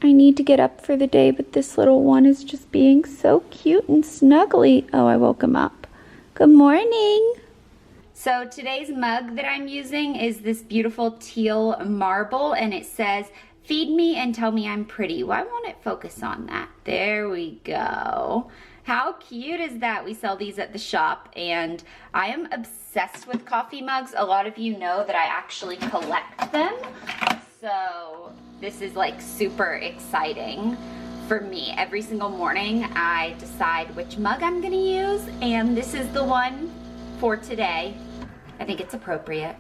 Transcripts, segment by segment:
I need to get up for the day, but this little one is just being so cute and snuggly. Oh, I woke him up. Good morning. So today's mug that I'm using is this beautiful teal marble, and it says, "Feed me and tell me I'm pretty." Why won't it focus on that? There we go. How cute is that? We sell these at the shop, and I am obsessed with coffee mugs. A lot of you know that I actually collect them. So this is like super exciting for me. Every single morning I decide which mug I'm gonna use, and this is the one for today. I think it's appropriate.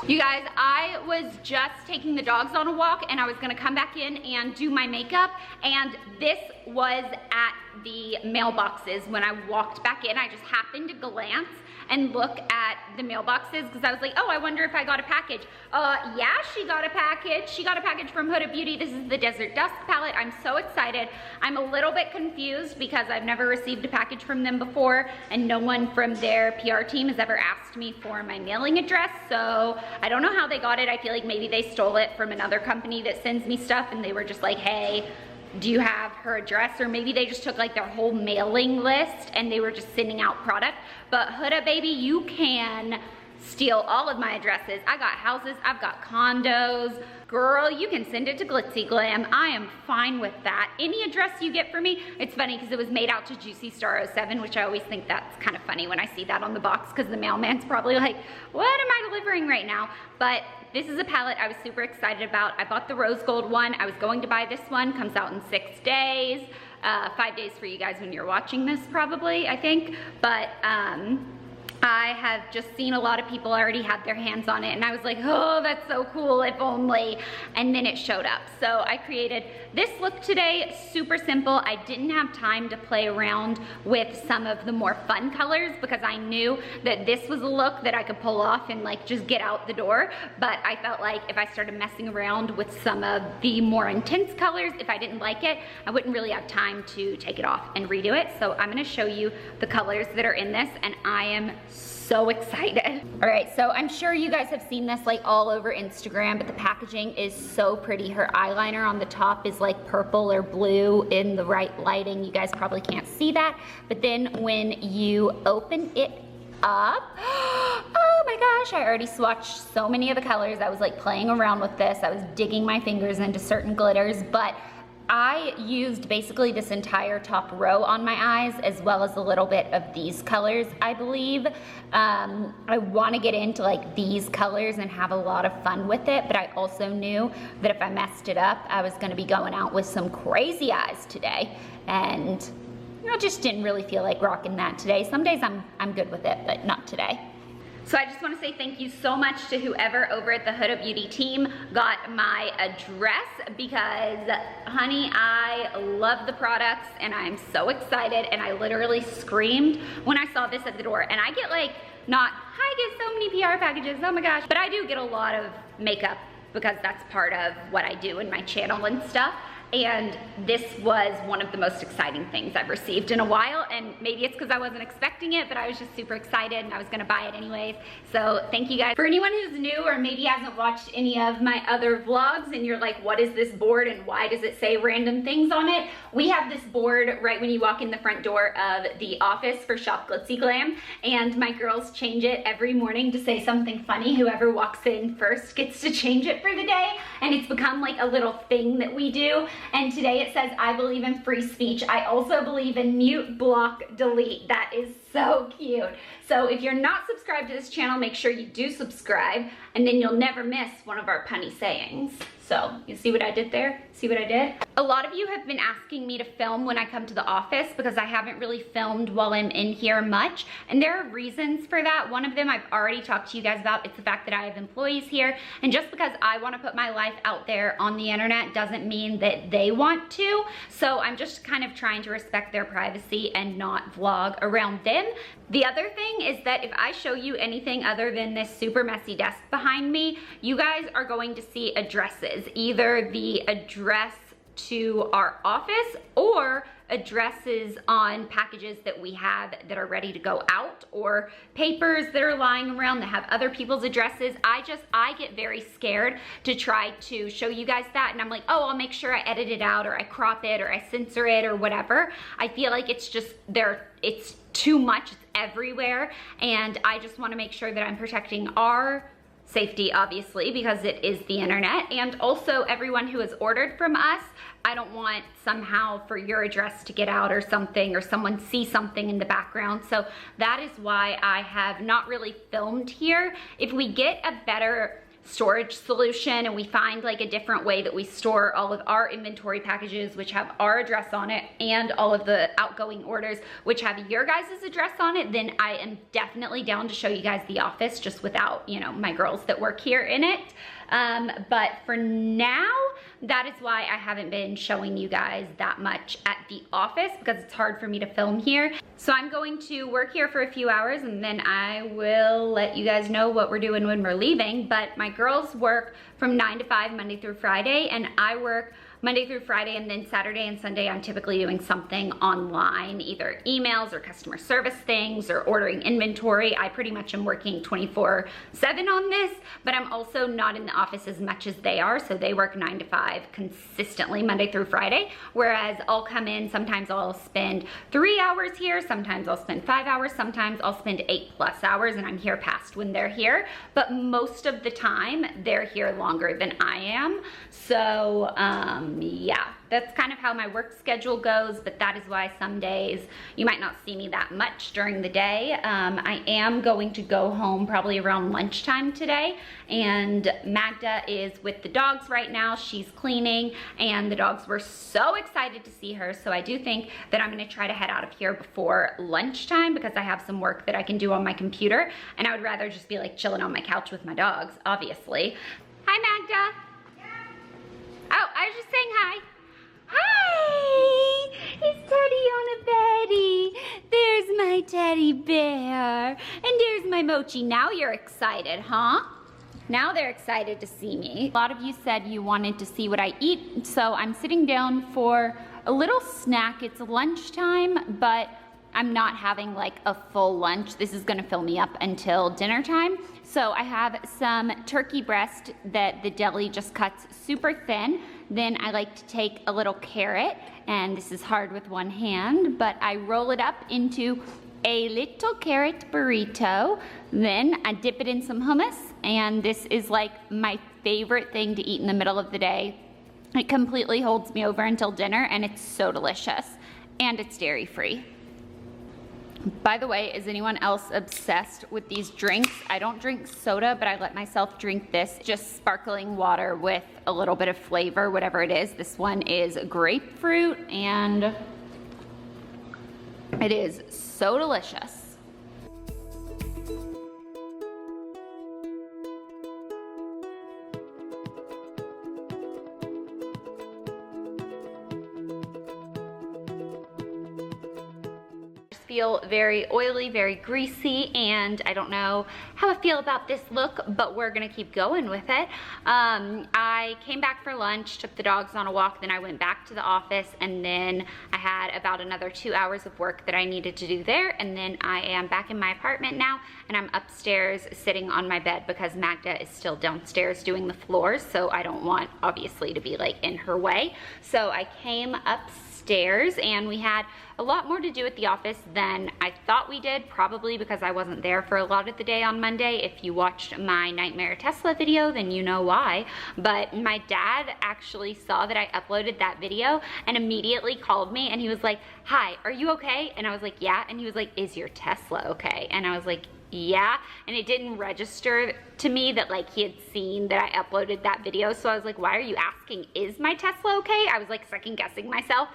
You guys, I was just taking the dogs on a walk, and I was gonna come back in and do my makeup, and this was at the mailboxes. When I walked back in, I just happened to glance and look at the mailboxes because I was like, oh, I wonder if I got a package. Yeah, she got a package. She got a package from Huda Beauty. This is the Desert Dusk palette. I'm so excited. I'm a little bit confused because I've never received a package from them before, and no one from their PR team has ever asked me for my mailing address, so I don't know how they got it. I feel like maybe they stole it from another company that sends me stuff, and they were just like, hey, do you have her address? Or maybe they just took like their whole mailing list and they were just sending out product. But Huda, baby, you can steal all of my addresses. I got houses, I've got condos. Girl, you can send it to Glitzy Glam. I am fine with that. Any address you get for me. It's funny because it was made out to Juicy Star 07, which I always think that's kind of funny when I see that on the box, because the mailman's probably like, what am I delivering right now? But this is a palette I was super excited about. I bought the rose gold one. I was going to buy this one. Comes out in 6 days. 5 days for you guys when you're watching this probably, I think. But I have just seen a lot of people already have their hands on it, and I was like, oh, that's so cool, if only. And then it showed up. So I created this look today, super simple. I didn't have time to play around with some of the more fun colors because I knew that this was a look that I could pull off and like just get out the door. But I felt like if I started messing around with some of the more intense colors, if I didn't like it, I wouldn't really have time to take it off and redo it. So I'm gonna show you the colors that are in this, and I am so excited. All right, so I'm sure you guys have seen this like all over Instagram, but the packaging is so pretty. Her eyeliner on the top is like purple or blue in the right lighting. You guys probably can't see that, but then when you open it up, oh my gosh, I already swatched so many of the colors. I was like playing around with this. I was digging my fingers into certain glitters, but I used basically this entire top row on my eyes, as well as a little bit of these colors, I believe. I want to get into like these colors and have a lot of fun with it, but I also knew that if I messed it up, I was going to be going out with some crazy eyes today, and I just didn't really feel like rocking that today. Some days I'm good with it, but not today. So I just want to say thank you so much to whoever over at the Huda Beauty team got my address, because honey, I love the products and I'm so excited, and I literally screamed when I saw this at the door. And I get like, I get so many PR packages, oh my gosh, but I do get a lot of makeup because that's part of what I do in my channel and stuff. And this was one of the most exciting things I've received in a while, and maybe it's because I wasn't expecting it, but I was just super excited and I was gonna buy it anyways. So thank you guys. For anyone who's new or maybe hasn't watched any of my other vlogs and you're like, what is this board and why does it say random things on it? We have this board right when you walk in the front door of the office for Shop Glitzy Glam, and my girls change it every morning to say something funny. Whoever walks in first gets to change it for the day, and it's become like a little thing that we do. And today it says, I believe in free speech. I also believe in mute, block, delete. That is so cute. So if you're not subscribed to this channel, make sure you do subscribe, and then you'll never miss one of our punny sayings. So you see what I did there? See what I did? A lot of you have been asking me to film when I come to the office because I haven't really filmed while I'm in here much, and there are reasons for that. One of them I've already talked to you guys about. It's the fact that I have employees here, and just because I want to put my life out there on the internet doesn't mean that they want to. So I'm just kind of trying to respect their privacy and not vlog around them. The other thing is that if I show you anything other than this super messy desk behind me, you guys are going to see addresses. Either the address to our office or addresses on packages that we have that are ready to go out, or papers that are lying around that have other people's addresses. I get very scared to try to show you guys that, and I'm like, oh, I'll make sure I edit it out, or I crop it, or I censor it, or whatever. I feel like it's just it's too much, it's everywhere, and I just want to make sure that I'm protecting our safety, obviously, because it is the internet, and also everyone who has ordered from us. I don't want somehow for your address to get out or something, or someone see something in the background. So that is why I have not really filmed here. If we get a better storage solution and we find like a different way that we store all of our inventory packages, which have our address on it, and all of the outgoing orders which have your guys' address on it, then I am definitely down to show you guys the office, just without, you know, my girls that work here in it. But for now, that is why I haven't been showing you guys that much at the office, because it's hard for me to film here. So I'm going to work here for a few hours, and then I will let you guys know what we're doing when we're leaving. But my girls work from 9 to 5 Monday through Friday, and I work Monday through Friday, and then Saturday and Sunday I'm typically doing something online, either emails or customer service things or ordering inventory. I pretty much am working 24/7 on this, but I'm also not in the office as much as they are, so they work 9 to 5 consistently Monday through Friday, whereas I'll come in, sometimes I'll spend 3 hours here, sometimes I'll spend 5 hours, sometimes I'll spend 8+ hours, and I'm here past when they're here, but most of the time they're here longer than I am. So yeah, that's kind of how my work schedule goes, but that is why some days you might not see me that much during the day. I am going to go home probably around lunchtime today, and Magda is with the dogs right now. She's cleaning, and the dogs were so excited to see her, so I do think that I'm gonna try to head out of here before lunchtime, because I have some work that I can do on my computer, and I would rather just be like chilling on my couch with my dogs, obviously. Hi, Magda. Oh, I was just saying hi. Hi! It's Teddy on a beddy. There's my teddy bear. And there's my mochi. Now you're excited, huh? Now they're excited to see me. A lot of you said you wanted to see what I eat, so I'm sitting down for a little snack. It's lunchtime, but I'm not having like a full lunch. This is gonna fill me up until dinner time. So I have some turkey breast that the deli just cuts super thin. Then I like to take a little carrot, and this is hard with one hand, but I roll it up into a little carrot burrito. Then I dip it in some hummus, and this is like my favorite thing to eat in the middle of the day. It completely holds me over until dinner, and it's so delicious, and it's dairy-free. By the way, is anyone else obsessed with these drinks? I don't drink soda, but I let myself drink this, just sparkling water with a little bit of flavor, whatever it is. This one is grapefruit, and it is so delicious. Feel very oily, very greasy, and I don't know how I feel about this look, but we're gonna keep going with it. I came back for lunch, took the dogs on a walk, then I went back to the office, and then I had about another 2 hours of work that I needed to do there, and then I am back in my apartment now, and I'm upstairs sitting on my bed because Magda is still downstairs doing the floors, so I don't want, obviously, to be like in her way. So I came upstairs, and we had a lot more to do at the office than I thought we did, probably because I wasn't there for a lot of the day on Monday. If you watched my Nightmare Tesla video, then you know why. But my dad actually saw that I uploaded that video and immediately called me, and he was like, "Hi, are you okay?" And I was like, "Yeah." And he was like, "Is your Tesla okay?" And I was like, "Yeah." And it didn't register to me that like he had seen that I uploaded that video. So I was like, "Why are you asking, is my Tesla okay?" I was like second guessing myself.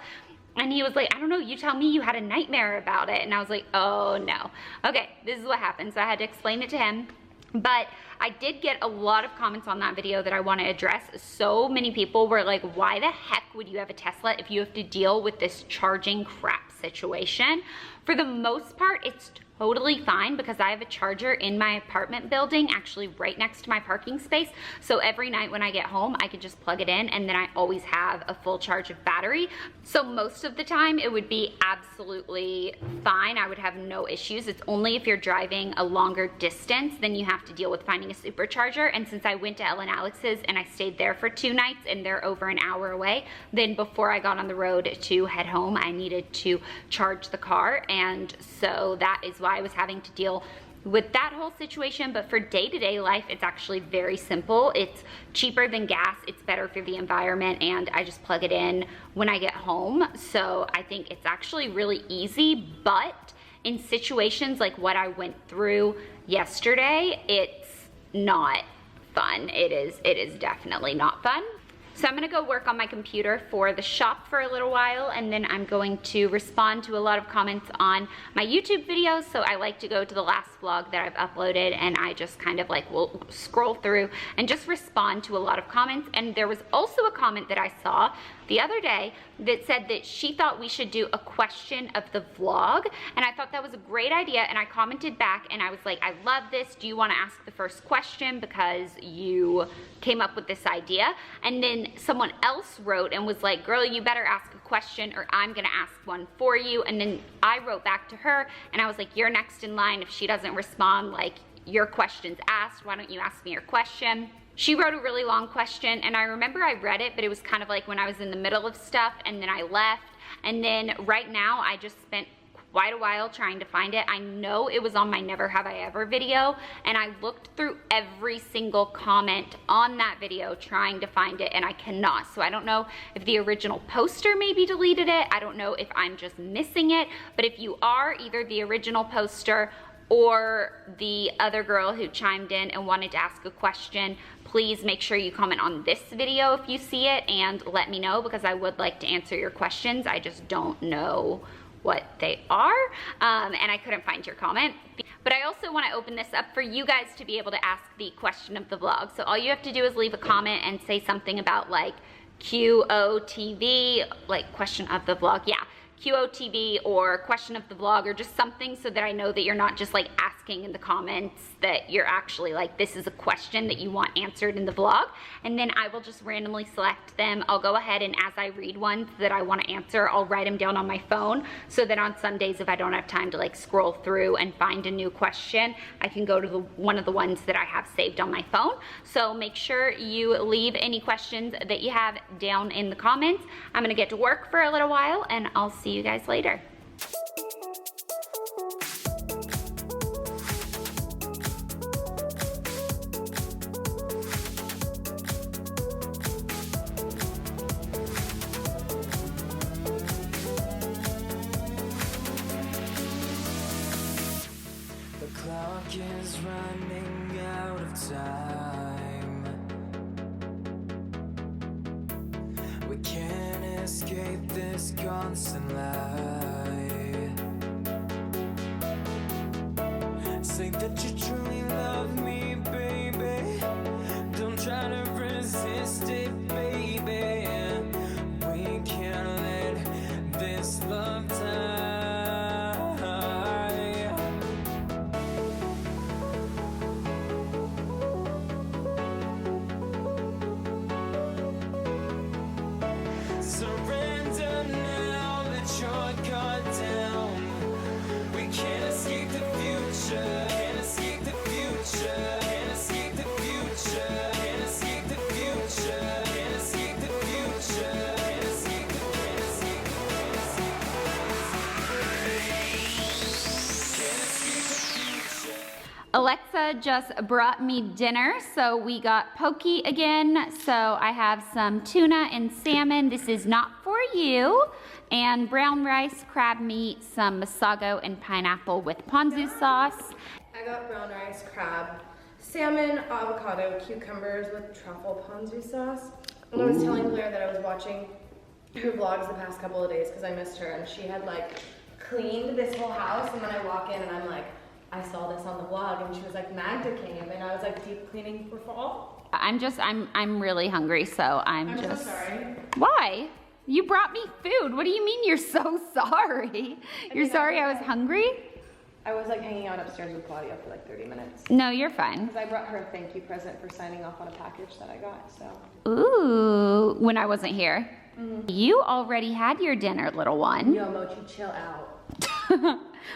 And he was like, "I don't know, you tell me you had a nightmare about it." And I was like, "Oh no." Okay, this is what happened. So I had to explain it to him. But I did get a lot of comments on that video that I want to address. So many people were like, "Why the heck would you have a Tesla if you have to deal with this charging crap situation?" For the most part, it's totally fine because I have a charger in my apartment building, actually right next to my parking space. So every night when I get home, I can just plug it in and then I always have a full charge of battery. So most of the time it would be absolutely fine. I would have no issues. It's only if you're driving a longer distance, then you have to deal with finding a supercharger. And since I went to Ellen Alex's and I stayed there for 2 nights and they're over an hour away, then before I got on the road to head home, I needed to charge the car. And so that is why I was having to deal with that whole situation. But for day-to-day life, it's actually very simple. It's cheaper than gas, it's better for the environment, and I just plug it in when I get home. So I think it's actually really easy, but in situations like what I went through yesterday, it's not fun. It is definitely not fun. So I'm gonna go work on my computer for the shop for a little while, and then I'm going to respond to a lot of comments on my YouTube videos. So I like to go to the last vlog that I've uploaded and I just kind of like will scroll through and just respond to a lot of comments. And there was also a comment that I saw the other day that said that she thought we should do a question of the vlog, and I thought that was a great idea, and I commented back and I was like, I love this. Do you want to ask the first question because you came up with this idea? And then someone else wrote and was like, girl, you better ask a question or I'm gonna ask one for you. And then I wrote back to her and I was like, you're next in line. If she doesn't respond, like, your question's asked, why don't you ask me your question? She wrote a really long question and I remember I read it, but it was kind of like when I was in the middle of stuff and then I left. And then right now I just spent quite a while trying to find it. I know it was on my Never Have I Ever video, and I looked through every single comment on that video trying to find it, and I cannot. So I don't know if the original poster maybe deleted it. I don't know if I'm just missing it, but if you are either the original poster or the other girl who chimed in and wanted to ask a question, please make sure you comment on this video if you see it and let me know, because I would like to answer your questions. I just don't know what they are, and I couldn't find your comment. But I also want to open this up for you guys to be able to ask the question of the vlog. So all you have to do is leave a comment and say something about like QOTV, like question of the vlog, yeah, QOTV or question of the vlog, or just something so that I know that you're not just like asking in the comments, that you're actually like, this is a question that you want answered in the vlog. And then I will just randomly select them. I'll go ahead and as I read ones that I want to answer, I'll write them down on my phone so that on some days if I don't have time to like scroll through and find a new question, I can go to one of the ones that I have saved on my phone. So make sure you leave any questions that you have down in the comments. I'm gonna get to work for a little while and I'll see you guys later. The clock is running out of time. We can't escape this constant lie. Say that you truly love me, baby. Don't try to resist it, baby. We can't let this love die. Surrender now that you're cut down. We can't escape the future. Can't escape the future. Can't escape the future. Can't escape the future. Can't escape the future. Can't escape the future. Alexa just brought me dinner, so we got poke again. So I have some tuna and salmon. This is not for you. And brown rice, crab meat, some masago and pineapple with ponzu sauce. I got brown rice, crab, salmon, avocado, cucumbers with truffle ponzu sauce. And I was telling Blair that I was watching her vlogs the past couple of days because I missed her, and she had like cleaned this whole house, and then I walk in and I'm like, I saw this on the vlog, and she was like, Magda came, and I was like, deep cleaning for fall. I'm really hungry, so I'm just. So sorry. Why? You brought me food. What do you mean you're so sorry? You're sorry I was hungry? I was like hanging out upstairs with Claudia for like 30 minutes. No, you're fine. Because I brought her a thank you present for signing off on a package that I got, so. Ooh, when I wasn't here. You already had your dinner, little one. Yo, Mochi, chill out.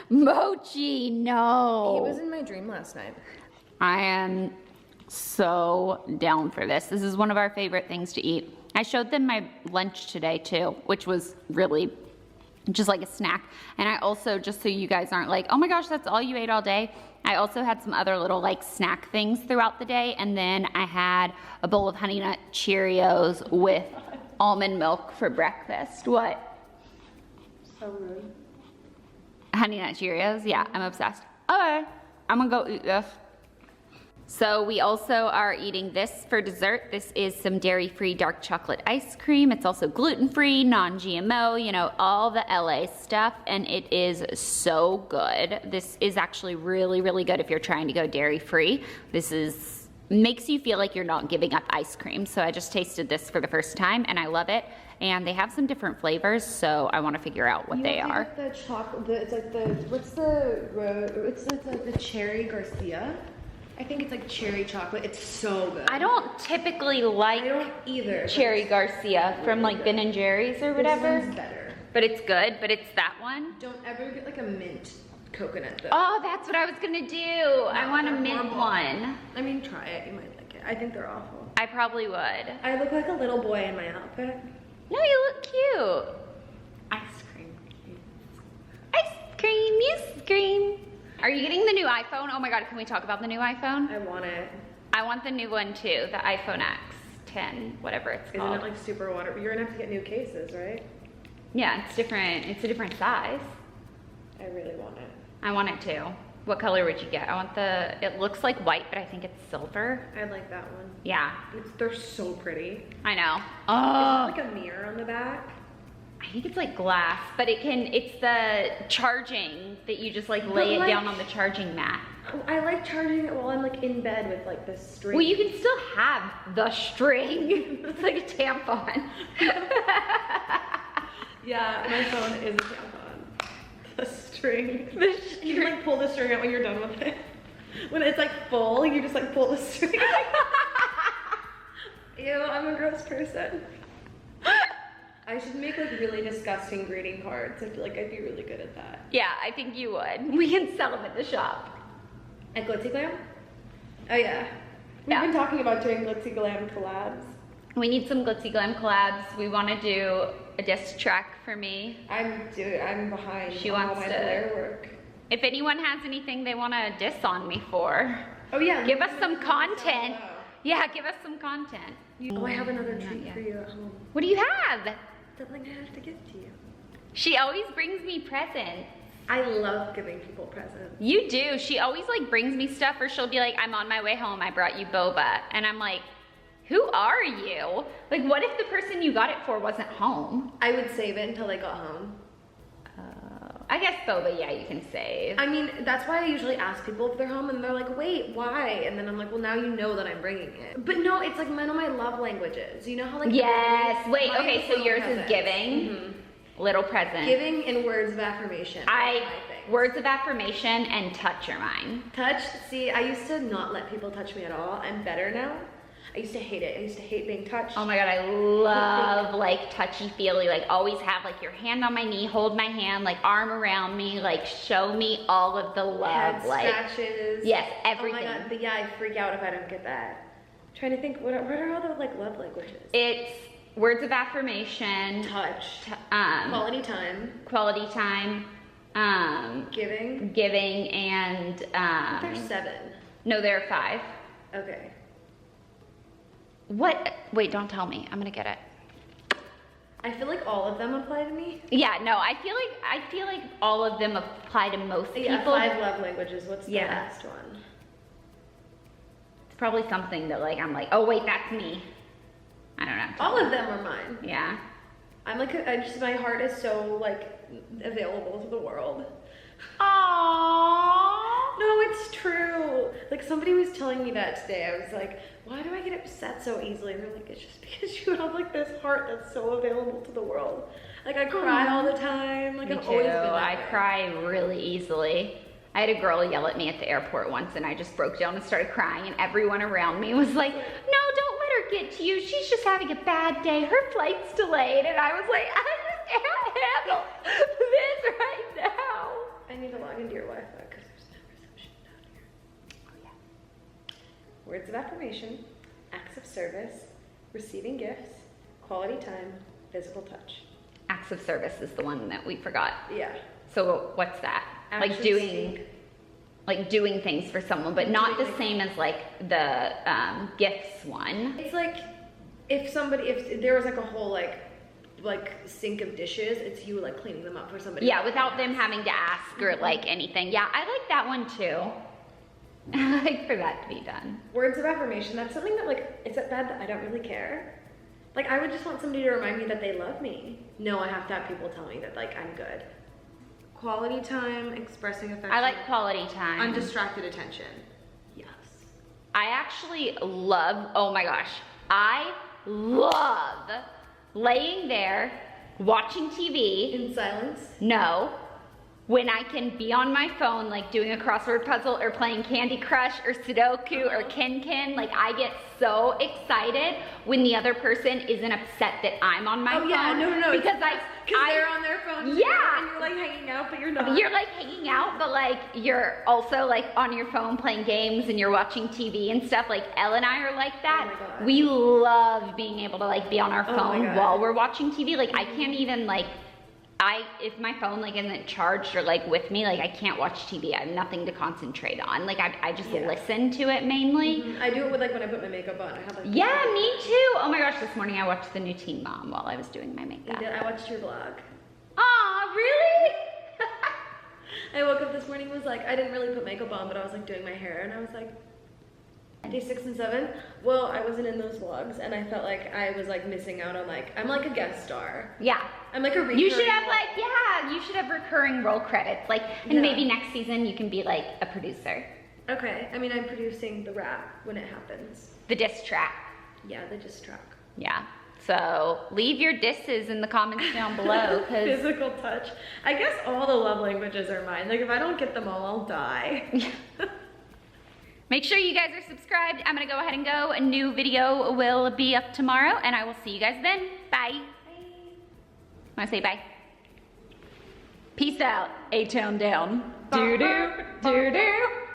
Mochi, no. He was in my dream last night. I am so down for this. This is one of our favorite things to eat. I showed them my lunch today too, which was really just like a snack. And I also, just so you guys aren't like, oh my gosh, that's all you ate all day, I also had some other little like snack things throughout the day. And then I had a bowl of Honey Nut Cheerios with almond milk for breakfast. What? So rude. Honey Nut Cheerios? Yeah, I'm obsessed. Okay, I'm gonna go eat this. So we also are eating this for dessert. This is some dairy-free dark chocolate ice cream. It's also gluten-free, non-GMO, you know, all the LA stuff, and it is so good. This is actually really, really good if you're trying to go dairy-free. This makes you feel like you're not giving up ice cream. So I just tasted this for the first time, and I love it. And they have some different flavors, so I want to figure out what they are. The chocolate, it's like the, it's like the cherry Garcia. I think it's like cherry chocolate. It's so good. I don't typically like I don't either. Cherry Garcia from like Ben & Jerry's or whatever. This one's better. But it's good, but it's that one. Don't ever get like a mint coconut though. Oh, that's what I was gonna do. I want a mint horrible. one. I mean, try it. You might like it. I think they're awful. I probably would. I look like a little boy in my outfit. No, you look cute. Ice cream. Ice cream, ice cream. Are you getting the new iPhone? Oh my God, can we talk about the new iPhone? I want it. I want the new one too, the iPhone X 10, whatever it's called. Isn't it like super water? You're gonna have to get new cases, right? Yeah, it's different. It's a different size. I really want it. I want it too. What color would you get? I want the, it looks like white, but I think it's silver. I like that one. Yeah, They're so pretty. I know. Is Oh, it like a mirror on the back? I think it's like glass, but it's the charging that you just like lay it down on the charging mat. I like charging it while I'm like in bed with like the string. Well, you can still have the string. It's like a tampon. Yeah, my phone is a tampon. The string. The You can like pull the string out when you're done with it. When it's like full, you just like pull the string. Ew, I'm a gross person. I should make like really disgusting greeting cards. I feel like I'd be really good at that. Yeah, I think you would. We can sell them at the shop. At Glitzy Glam? Oh yeah. We've been talking about doing Glitzy Glam collabs. We need some Glitzy Glam collabs. We want to do a diss track for me. I'm behind She on all wants my to- Blair work. If anyone has anything they want to diss on me for, Oh yeah. give us some content. Below. Yeah, give us some content. Oh, I have another Not treat yet. for you at home. What do you have? Something I have to give to you. She always brings me presents. I love giving people presents. You do. She always like brings me stuff, or she'll be like, I'm on my way home, I brought you boba. And I'm like, who are you? Like, what if the person you got it for wasn't home? I would save it until I got home. I guess boba, yeah, you can save. I mean, that's why I usually ask people if they're home and they're like, wait, why? And then I'm like, well, now you know that I'm bringing it. But no, it's like one of my love languages. You know how like Yes. Wait, mine okay, is so little yours presents. is giving. Mhm. Little present. Giving and words of affirmation. I think. words of affirmation and touch are mine. Touch, see, I used to not let people touch me at all. I'm better now. I used to hate it. I used to hate being touched. Oh my God, I love like touchy-feely, like always have like your hand on my knee, hold my hand, like arm around me, like show me all of the love. Head like scratches. yes, everything. Oh my God, but yeah, I freak out if I don't get that. I'm trying to think, what are all the like love languages? It's words of affirmation, Touch. quality Quality time. giving, Giving. and There's 7. no, there are 5. Okay. What? Wait, don't tell me. I'm gonna get it. I feel like all of them apply to me. Yeah, no, I feel like all of them apply to most Yeah, people. 5 love languages. What's the Yeah. last one? It's probably something that like I'm like, oh wait, that's me. I don't know. All of them are mine. Yeah. I'm like, my heart is so like available to the world. Aww. No, it's true. Like somebody was telling me that today. I was like, why do I get upset so easily? And they're like, it's just because you have like this heart that's so available to the world. Like I cry all the time. Like Me I've too. always been that I way. cry really easily. I had a girl yell at me at the airport once and I just broke down and started crying and everyone around me was like, no, don't let her get to you. She's just having a bad day. Her flight's delayed. And I was like, I just can't handle this right now. I need to log into your Wi-Fi because there's no reception down here. Oh yeah. Words of affirmation, acts of service, receiving gifts, quality time, physical touch. Acts of service is the one that we forgot. Yeah. So what's that? Actions Like doing things for someone, but not the same as like the gifts one. It's like if there was like a whole like sink of dishes, it's you like cleaning them up for somebody. Yeah, without them having to ask or like anything. Yeah, I like that one too. I like for that to be done. Words of affirmation, that's something that like, is it bad that I don't really care? Like I would just want somebody to remind me that they love me. No, I have to have people tell me that like I'm good. Quality time, expressing affection. I like quality time. Undistracted attention. Yes. I actually love, oh my gosh, I love laying there watching TV. In silence? No. When I can be on my phone, like doing a crossword puzzle or playing Candy Crush or Sudoku or Kin. Like I get so excited when the other person isn't upset that I'm on my phone. Oh yeah, no. Because they're on their phone. Yeah. And you're like hanging out, but you're not. You're like hanging out, but like you're also like on your phone playing games and you're watching TV and stuff. Like Elle and I are like that. Oh my God. We love being able to like be on our Oh my phone God. while we're watching TV. Like I can't even like, if my phone like isn't charged or like with me, like I can't watch TV. I have nothing to concentrate on. Like I just listen to it mainly. Mm-hmm. I do it with like when I put my makeup on. I have like. Yeah, me too. Oh my gosh, this morning I watched the new Teen Mom while I was doing my makeup. I watched your vlog. Aw, really? I woke up this morning, was like, I didn't really put makeup on, but I was like doing my hair and I was like, day 6 and 7. Well, I wasn't in those vlogs and I felt like I was like missing out on like, I'm like a guest star. Yeah. I'm like a recurring. You should have like, yeah, you should have recurring role credits. Like, and maybe next season you can be like a producer. Okay, I mean, I'm producing the rap when it happens. The diss track. Yeah, the diss track. Yeah. So leave your disses in the comments down below. Cause Physical touch. I guess all the love languages are mine. Like if I don't get them all, I'll die. Make sure you guys are subscribed. I'm gonna go ahead and go. A new video will be up tomorrow and I will see you guys then. Bye. Wanna say bye? Peace out, A-Town down. Doo-doo, doo-doo.